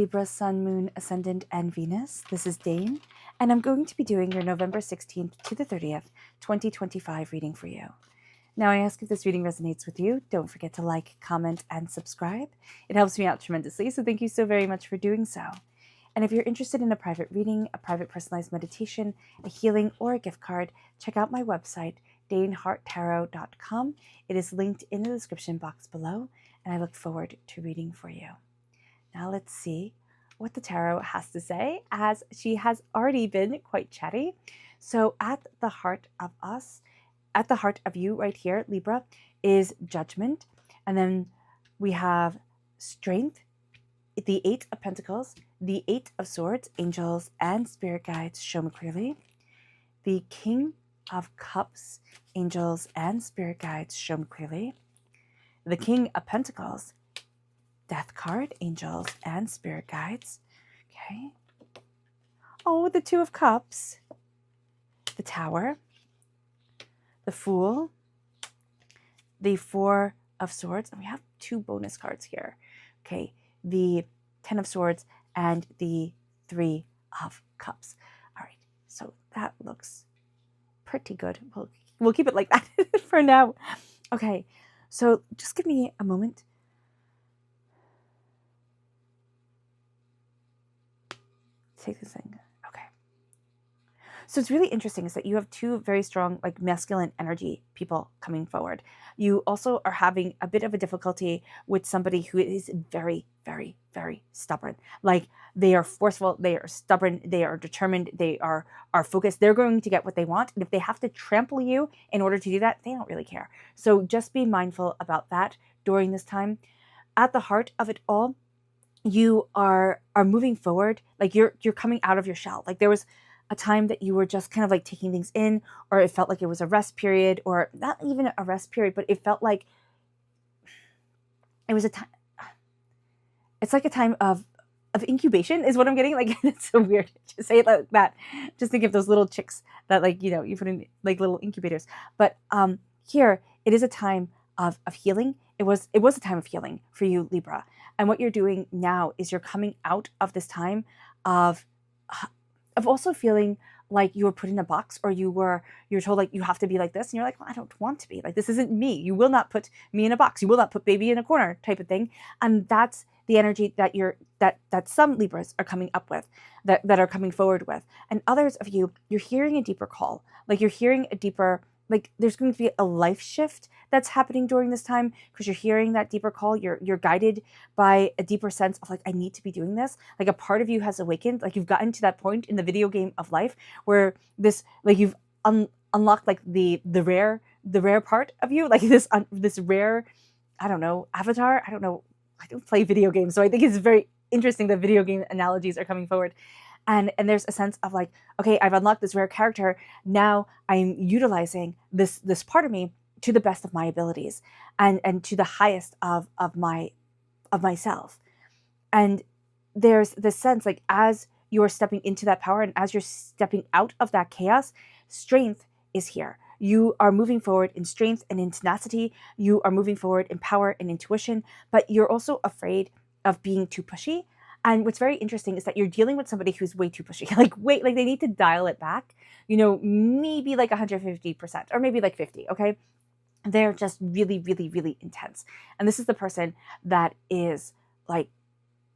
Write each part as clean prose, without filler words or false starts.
Libra, Sun, Moon, Ascendant, and Venus. This is Dane, and I'm going to be doing your November 16th to the 30th, 2025 reading for you. Now, I ask if this reading resonates with you. Don't forget to like, comment, and subscribe. It helps me out tremendously, so thank you so very much for doing so. And if you're interested in a private reading, a private personalized meditation, a healing, or a gift card, check out my website, daneharttarot.com. It is linked in the description box below, and I look forward to reading for you. Now let's see what the tarot has to say, as she has already been quite chatty. So at the heart of us, at the heart of you right here, Libra, is judgment. And then we have strength, the Eight of Pentacles, the Eight of Swords, angels and spirit guides show me clearly. The King of Cups, angels and spirit guides show me clearly. The King of Pentacles, Death card, angels and spirit guides. Okay. Oh, the Two of Cups, the Tower, the Fool, the Four of Swords, and we have two bonus cards here. Okay, the Ten of Swords and the Three of Cups. All right, so that looks pretty good. We'll keep it like that for now. Okay, so just give me a moment. Take this thing. Okay. So it's really interesting is that you have two very strong, like masculine energy people coming forward. You also are having a bit of a difficulty with somebody who is very, very, very stubborn. Like they are forceful, they are stubborn, they are determined, they are focused. They're going to get what they want. And if they have to trample you in order to do that, they don't really care. So just be mindful about that during this time. At the heart of it all, you are moving forward, like you're coming out of your shell. Like there was a time that you were just kind of like taking things in, or it felt like it was a rest period, or not even a rest period, but it felt like it was a time. It's like a time of incubation is what I'm getting. Like it's so weird to say it like that, just think of those little chicks that like, you know, you put in like little incubators. But here it is a time of healing. It was a time of healing for you, Libra. And what you're doing now is you're coming out of this time of also feeling like you were put in a box, or you're told like you have to be like this, and you're like, well, I don't want to be like this. Isn't me. You will not put me in a box. You will not put baby in a corner, type of thing. And that's the energy that that some Libras are coming up with, that are coming forward with. And others of you, you're hearing a deeper call. Like you're hearing a deeper, like there's going to be a life shift that's happening during this time, because you're hearing that deeper call. You're guided by a deeper sense of like, I need to be doing this. Like a part of you has awakened. Like you've gotten to that point in the video game of life where this, like you've unlocked like the rare part of you, like this rare, I don't know, avatar. I don't know. I don't play video games, so I think it's very interesting that video game analogies are coming forward. And there's a sense of like, okay, I've unlocked this rare character. Now I'm utilizing this part of me to the best of my abilities, and to the highest of myself. And there's this sense like, as you're stepping into that power and as you're stepping out of that chaos, strength is here. You are moving forward in strength and in tenacity. You are moving forward in power and intuition, but you're also afraid of being too pushy. And what's very interesting is that you're dealing with somebody who's way too pushy. Like they need to dial it back, you know, maybe like 150% or maybe like 50, okay? They're just really, really, really intense. And this is the person that is like,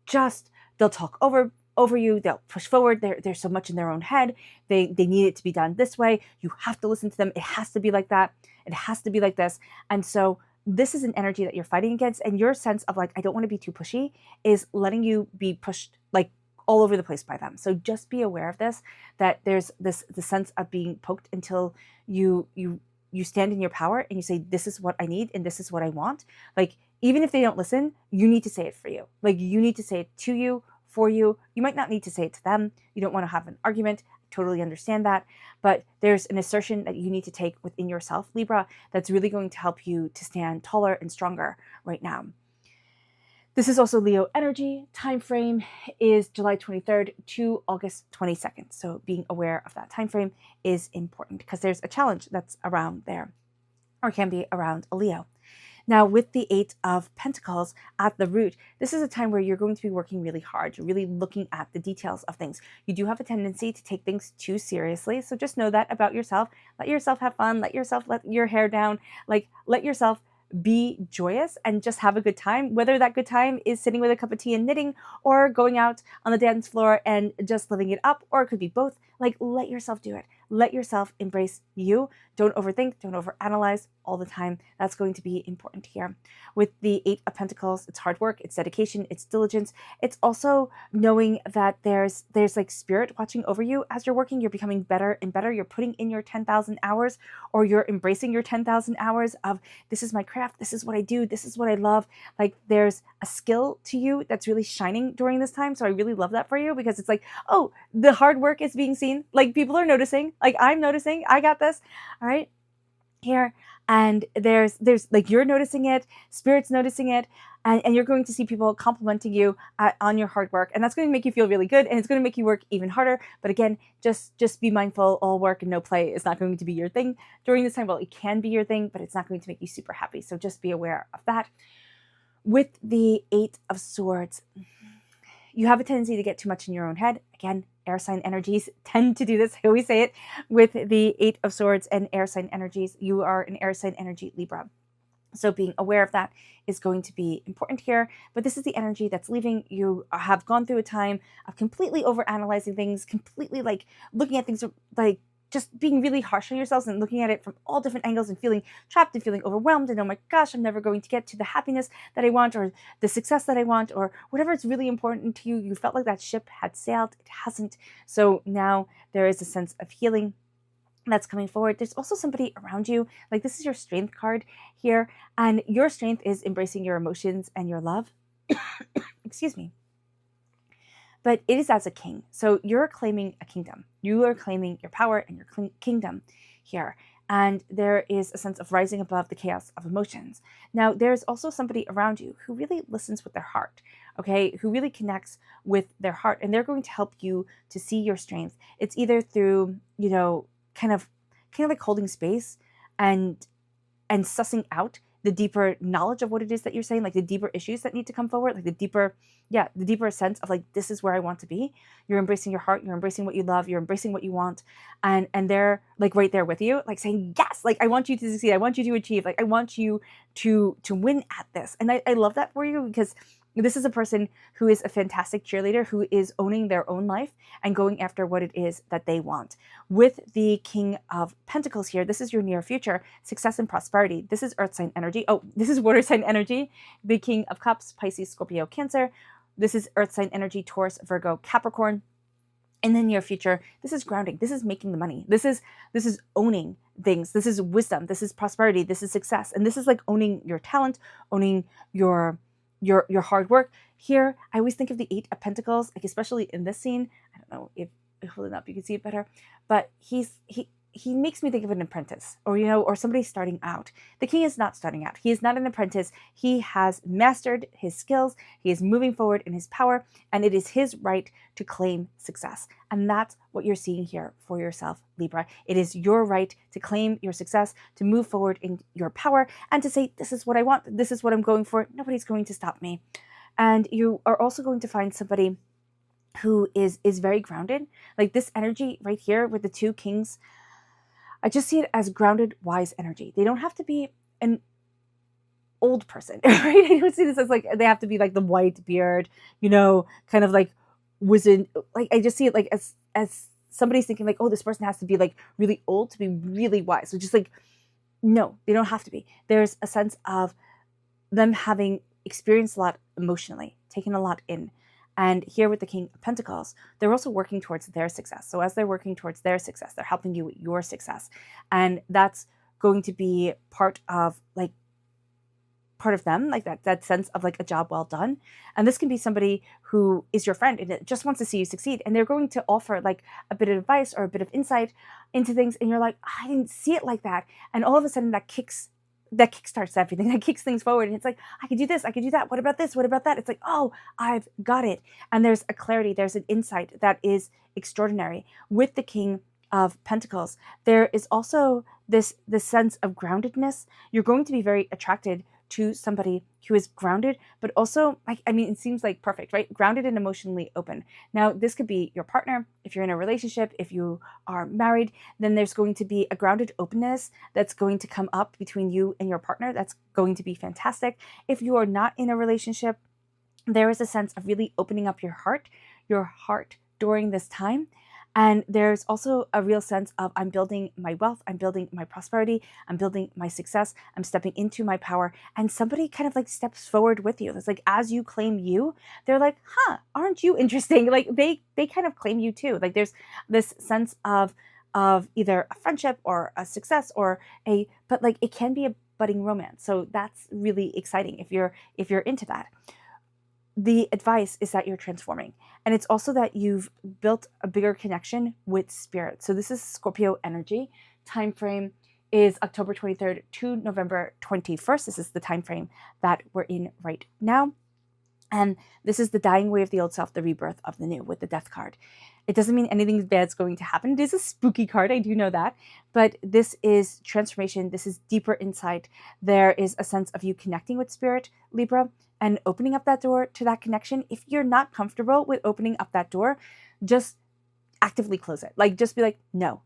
just, they'll talk over you, they'll push forward, they're so much in their own head, they need it to be done this way, you have to listen to them, it has to be like that, it has to be like this. And so this is an energy that you're fighting against, and your sense of like, I don't want to be too pushy, is letting you be pushed like all over the place by them. So just be aware of this, that there's the sense of being poked until you stand in your power and you say, this is what I need and this is what I want. Like even if they don't listen, you need to say it for you. Like you need to say it to you, for you. You might not need to say it to them. You don't want to have an argument. Totally understand that. But there's an assertion that you need to take within yourself, Libra, that's really going to help you to stand taller and stronger right now. This is also Leo energy. Time frame is July 23rd to August 22nd. So being aware of that time frame is important, because there's a challenge that's around there, or can be around a Leo. Now, with the Eight of Pentacles at the root, this is a time where you're going to be working really hard. You're really looking at the details of things. You do have a tendency to take things too seriously. So just know that about yourself. Let yourself have fun. Let yourself let your hair down. Like, let yourself be joyous and just have a good time, whether that good time is sitting with a cup of tea and knitting, or going out on the dance floor and just living it up, or it could be both. Like, let yourself do it. Let yourself embrace you. Don't overthink, don't overanalyze all the time. That's going to be important here. With the Eight of Pentacles, it's hard work, it's dedication, it's diligence. It's also knowing that there's like spirit watching over you as you're working. You're becoming better and better. You're putting in your 10,000 hours, or you're embracing your 10,000 hours of, this is my craft, this is what I do, this is what I love. Like, there's a skill to you that's really shining during this time. So I really love that for you, because it's like, oh, the hard work is being seen. Like, people are noticing. Like, I'm noticing. I got this. All right. Here. And there's like, you're noticing it, spirit's noticing it, and you're going to see people complimenting you on your hard work, and that's going to make you feel really good, and it's going to make you work even harder. But again, just be mindful, all work and no play is not going to be your thing during this time. Well, it can be your thing, but it's not going to make you super happy. So just be aware of that. With the Eight of Swords, you have a tendency to get too much in your own head. Again, air sign energies tend to do this. I always say it with the Eight of Swords and air sign energies. You are an air sign energy, Libra. So being aware of that is going to be important here. But this is the energy that's leaving. You have gone through a time of completely overanalyzing things, completely like looking at things like just being really harsh on yourselves and looking at it from all different angles and feeling trapped and feeling overwhelmed and, oh my gosh, I'm never going to get to the happiness that I want, or the success that I want, or whatever is really important to you. You felt like that ship had sailed. It hasn't. So now there is a sense of healing that's coming forward. There's also somebody around you. Like, this is your strength card here, and your strength is embracing your emotions and your love. Excuse me. But it is as a king. So you're claiming a kingdom. You are claiming your power and your kingdom here. And there is a sense of rising above the chaos of emotions. Now, there's also somebody around you who really listens with their heart, okay? Who really connects with their heart, and they're going to help you to see your strength. It's either through, you know, kind of like holding space and sussing out the deeper knowledge of what it is that you're saying, like the deeper issues that need to come forward, like the deeper sense of like, this is where I want to be. You're embracing your heart, you're embracing what you love, you're embracing what you want. And they're like right there with you, like saying, yes, like I want you to succeed. I want you to achieve. Like I want you to win at this. And I love that for you, because this is a person who is a fantastic cheerleader, who is owning their own life and going after what it is that they want. With the King of Pentacles here, this is your near future, success and prosperity. This is earth sign energy. Oh, this is water sign energy. The King of Cups, Pisces, Scorpio, Cancer. This is earth sign energy, Taurus, Virgo, Capricorn. In the near future, this is grounding. This is making the money. This is owning things. This is wisdom. This is prosperity. This is success. And this is like owning your talent, owning your hard work. Here, I always think of the Eight of Pentacles, like especially in this scene. I don't know if holding up you can see it better, but he makes me think of an apprentice, or, you know, or somebody starting out. The king is not starting out. He is not an apprentice. He has mastered his skills. He is moving forward in his power, and it is his right to claim success. And that's what you're seeing here for yourself, Libra. It is your right to claim your success, to move forward in your power, and to say, this is what I want. This is what I'm going for. Nobody's going to stop me. And you are also going to find somebody who is very grounded. Like this energy right here with the two kings, I just see it as grounded, wise energy. They don't have to be an old person, right? I don't see this as like, they have to be like the white beard, you know, kind of like wizard. Like, I just see it like as somebody's thinking like, oh, this person has to be like really old to be really wise. So just like, no, they don't have to be. There's a sense of them having experienced a lot emotionally, taken a lot in. And here with the King of Pentacles, they're also working towards their success. So as they're working towards their success, they're helping you with your success. And that's going to be part of them, like that sense of like a job well done. And this can be somebody who is your friend and just wants to see you succeed. And they're going to offer like a bit of advice or a bit of insight into things. And you're like, I didn't see it like that. And all of a sudden that kickstarts everything, that kicks things forward. And it's like, I could do this, I could do that. What about this? What about that? It's like, oh, I've got it. And there's a clarity, there's an insight that is extraordinary. With the King of Pentacles, there is also this sense of groundedness. You're going to be very attracted to somebody who is grounded, but also, I mean, it seems like perfect, right? Grounded and emotionally open. Now, this could be your partner. If you're in a relationship, if you are married, then there's going to be a grounded openness that's going to come up between you and your partner. That's going to be fantastic. If you are not in a relationship, there is a sense of really opening up your heart during this time. And there's also a real sense of, I'm building my wealth, I'm building my prosperity, I'm building my success, I'm stepping into my power. And somebody kind of like steps forward with you. It's like, as you claim you, they're like, aren't you interesting? Like they kind of claim you too. Like there's this sense of either a friendship or a success but like it can be a budding romance. So that's really exciting if you're into that. The advice is that you're transforming. And it's also that you've built a bigger connection with spirit. So this is Scorpio energy. Time frame is October 23rd to November 21st. This is the time frame that we're in right now. And this is the dying away of the old self, the rebirth of the new, with the death card. It doesn't mean anything bad's going to happen. It is a spooky card, I do know that. But this is transformation. This is deeper insight. There is a sense of you connecting with spirit, Libra, and opening up that door to that connection. If you're not comfortable with opening up that door, just actively close it. Like, just be like, no,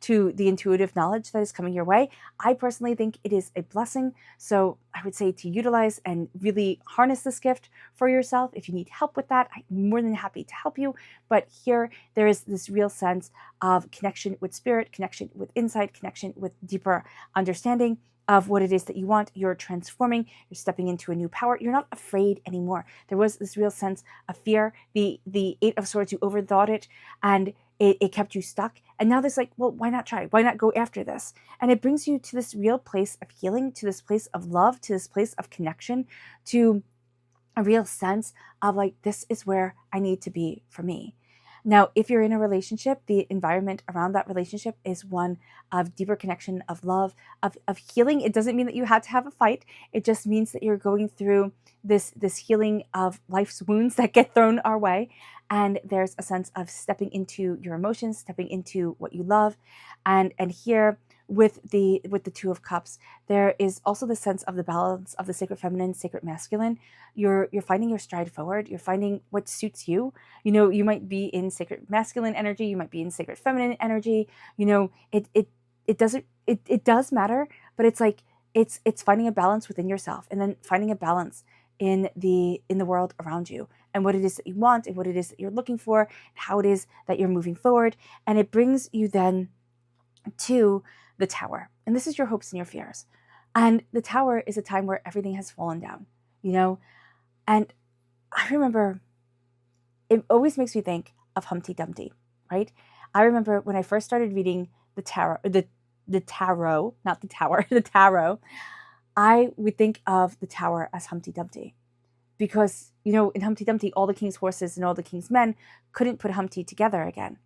to the intuitive knowledge that is coming your way. I personally think it is a blessing. So I would say to utilize and really harness this gift for yourself. If you need help with that, I'm more than happy to help you. But here, there is this real sense of connection with spirit, connection with insight, connection with deeper understanding of what it is that you want. You're transforming, you're stepping into a new power. You're not afraid anymore. There was this real sense of fear. The Eight of Swords, you overthought it and it kept you stuck. And now there's like, well, why not try? Why not go after this? And it brings you to this real place of healing, to this place of love, to this place of connection, to a real sense of like, this is where I need to be for me. Now, if you're in a relationship, the environment around that relationship is one of deeper connection, of love, of healing. It doesn't mean that you had to have a fight. It just means that you're going through this healing of life's wounds that get thrown our way. And there's a sense of stepping into your emotions, stepping into what you love. And here, with the Two of Cups, there is also the sense of the balance of the sacred feminine, sacred masculine. You're finding your stride forward. You're finding what suits you. You know, you might be in sacred masculine energy. You might be in sacred feminine energy. You know, it does matter, but it's like it's finding a balance within yourself, and then finding a balance in the world around you, and what it is that you want, and what it is that you're looking for, and how it is that you're moving forward. And it brings you then to the Tower. And this is your hopes and your fears. And the Tower is a time where everything has fallen down, you know? And I remember, it always makes me think of Humpty Dumpty, right? I remember when I first started reading the tarot, the tarot, not the tower, the tarot, I would think of the Tower as Humpty Dumpty. Because, you know, in Humpty Dumpty, all the king's horses and all the king's men couldn't put Humpty together again.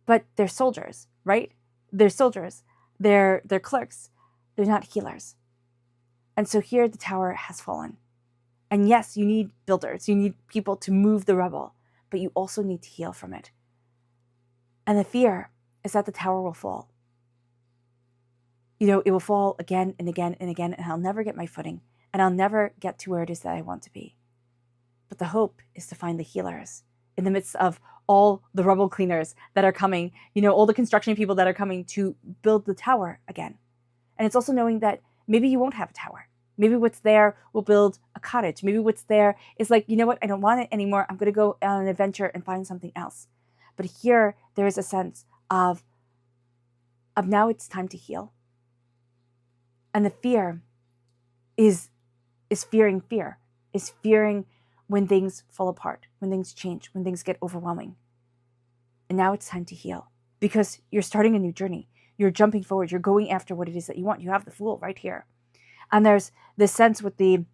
But they're soldiers, right? They're soldiers. They're clerks. They're not healers. And so here the Tower has fallen. And yes, you need builders. You need people to move the rubble. But you also need to heal from it. And the fear is that the Tower will fall. You know, it will fall again and again and again, and I'll never get my footing. And I'll never get to where it is that I want to be. But the hope is to find the healers in the midst of all the rubble cleaners that are coming, you know, all the construction people that are coming to build the Tower again. And it's also knowing that maybe you won't have a tower. Maybe what's there will build a cottage. Maybe what's there is like, you know what, I don't want it anymore. I'm going to go on an adventure and find something else. But here there is a sense of now it's time to heal. And the fear is fearing fear, is fearing when things fall apart, when things change, when things get overwhelming. And now it's time to heal, because you're starting a new journey. You're jumping forward. You're going after what it is that you want. You have the Fool right here. And there's this sense with the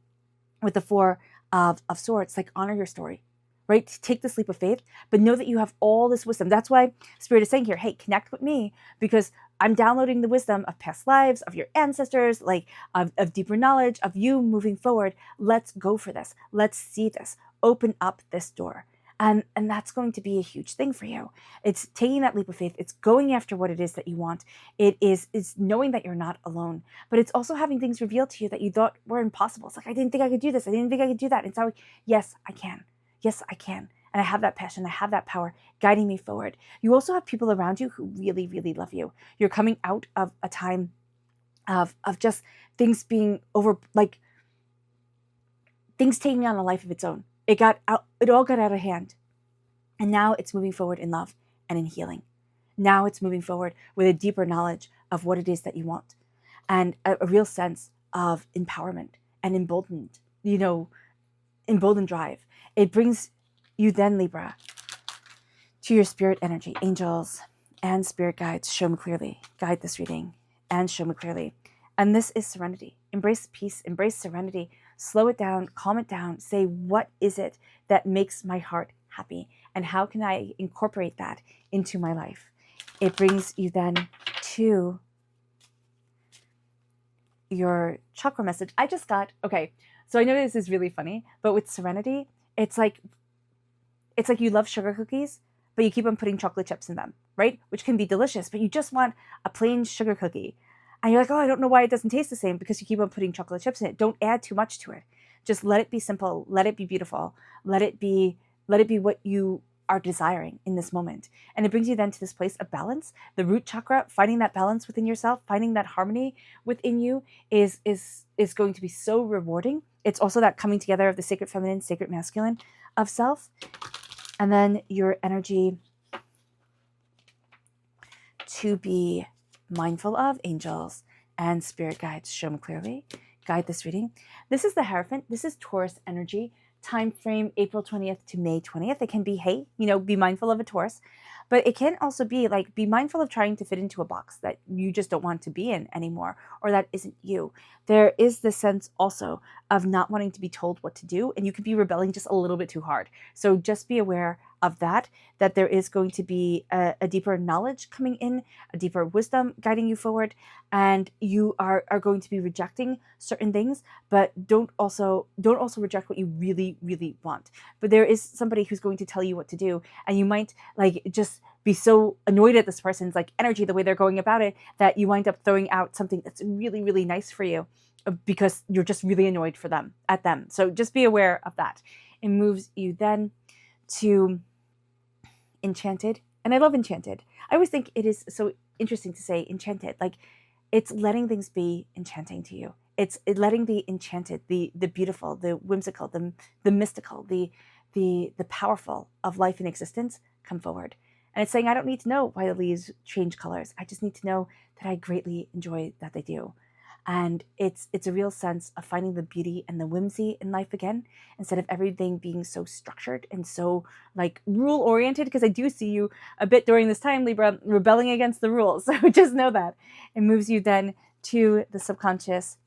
Four of Swords, like, honor your story, right? Take this leap of faith, but know that you have all this wisdom. That's why Spirit is saying here, hey, connect with me, because I'm downloading the wisdom of past lives, of your ancestors, like of deeper knowledge, of you moving forward. Let's go for this. Let's see this. Open up this door. And that's going to be a huge thing for you. It's taking that leap of faith. It's going after what it is that you want. It's knowing that you're not alone, but it's also having things revealed to you that you thought were impossible. It's like, I didn't think I could do this. I didn't think I could do that. It's like, yes, I can. Yes, I can. And I have that passion. I have that power guiding me forward. You also have people around you who really, really love you. You're coming out of a time of just things being over, like things taking on a life of its own. It all got out of hand. And now it's moving forward in love and in healing. Now it's moving forward with a deeper knowledge of what it is that you want, and a real sense of empowerment and emboldened drive. It brings you then, Libra, to your spirit energy. Angels and spirit guides, show me clearly. Guide this reading and show me clearly. And this is serenity. Embrace peace, embrace serenity. Slow it down, calm it down. Say, what is it that makes my heart happy? And how can I incorporate that into my life? It brings you then to your chakra message. Okay, so I know this is really funny, but with serenity, it's like you love sugar cookies, but you keep on putting chocolate chips in them, right? Which can be delicious, but you just want a plain sugar cookie. And you're like, oh, I don't know why it doesn't taste the same, because you keep on putting chocolate chips in it. Don't add too much to it. Just let it be simple. Let it be beautiful. Let it be what you are desiring in this moment. And it brings you then to this place of balance. The root chakra, finding that balance within yourself, finding that harmony within you is going to be so rewarding. It's also that coming together of the sacred feminine, sacred masculine of self. And then your energy to be mindful of, angels and spirit guides, show me clearly. Guide this reading. This is the Hierophant. This is Taurus energy. Time frame April 20th to May 20th. It can be, hey, be mindful of a Taurus, but it can also be like, be mindful of trying to fit into a box that you just don't want to be in anymore, or that isn't you. There is this sense also of not wanting to be told what to do, and you could be rebelling just a little bit too hard. So just be aware of that there is going to be a deeper knowledge coming in, a deeper wisdom guiding you forward, and you are going to be rejecting certain things, but don't also reject what you really, really want. But there is somebody who's going to tell you what to do, and you might like just be so annoyed at this person's like energy, the way they're going about it, that you wind up throwing out something that's really, really nice for you because you're just really annoyed at them. So just be aware of that. It moves you then to Enchanted. And I love Enchanted. I always think it is so interesting to say Enchanted. Like, it's letting things be enchanting to you. It's letting the enchanted, the beautiful, the whimsical, the mystical, the powerful of life and existence come forward. And it's saying, I don't need to know why the leaves change colors. I just need to know that I greatly enjoy that they do. And it's a real sense of finding the beauty and the whimsy in life again, instead of everything being so structured and so like rule oriented. Because I do see you a bit during this time, Libra, rebelling against the rules. So just know that. It moves you then to the subconscious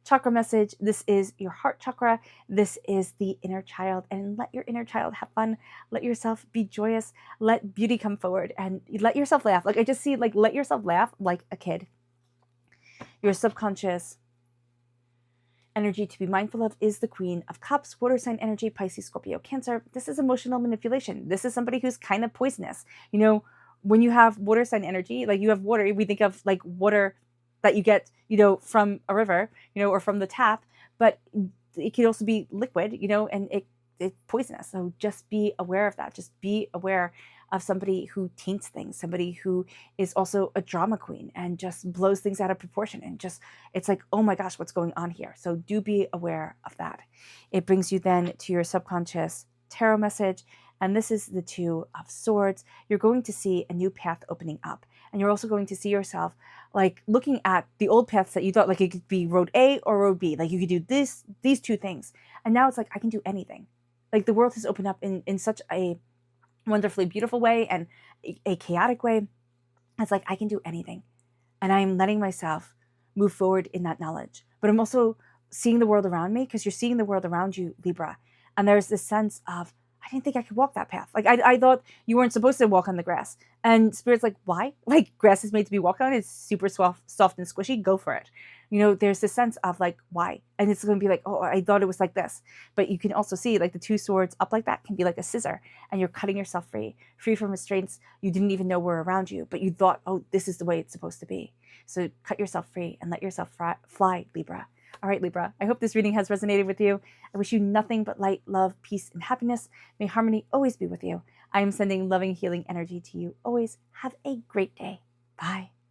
chakra message. This is your heart chakra. This is the inner child, and let your inner child have fun. Let yourself be joyous. Let beauty come forward, and let yourself laugh. Like, I just see, like, let yourself laugh like a kid. Your subconscious energy to be mindful of is the Queen of Cups, water sign energy, Pisces, Scorpio, Cancer. This is emotional manipulation. This is somebody who's kind of poisonous. When you have water sign energy, like you have water, we think of like water that you get, from a river, or from the tap, but it can also be liquid, and it's poisonous. So just be aware of that. Just be aware of somebody who taints things, somebody who is also a drama queen and just blows things out of proportion, and just, it's like, oh my gosh, what's going on here? So do be aware of that. It brings you then to your subconscious tarot message, and this is the Two of Swords. You're going to see a new path opening up, and you're also going to see yourself like looking at the old paths that you thought like it could be road A or road B, like you could do these two things, and now it's like, I can do anything. Like, the world has opened up in such a wonderfully beautiful way and a chaotic way. It's like, I can do anything, and I'm letting myself move forward in that knowledge. But I'm also seeing the world around me, because you're seeing the world around you, Libra, and there's this sense of, I didn't think I could walk that path. Like I thought you weren't supposed to walk on the grass. And Spirit's like, why? Like grass is made to be walked on. It's super soft and squishy. Go for it. You know, there's this sense of like, why? And it's going to be like, oh, I thought it was like this. But you can also see like the two swords up like that can be like a scissor, and you're cutting yourself free from restraints you didn't even know were around you, but you thought, oh, this is the way it's supposed to be. So cut yourself free and let yourself fly, Libra. All right, Libra, I hope this reading has resonated with you. I wish you nothing but light, love, peace, and happiness. May harmony always be with you. I am sending loving, healing energy to you always. Have a great day. Bye.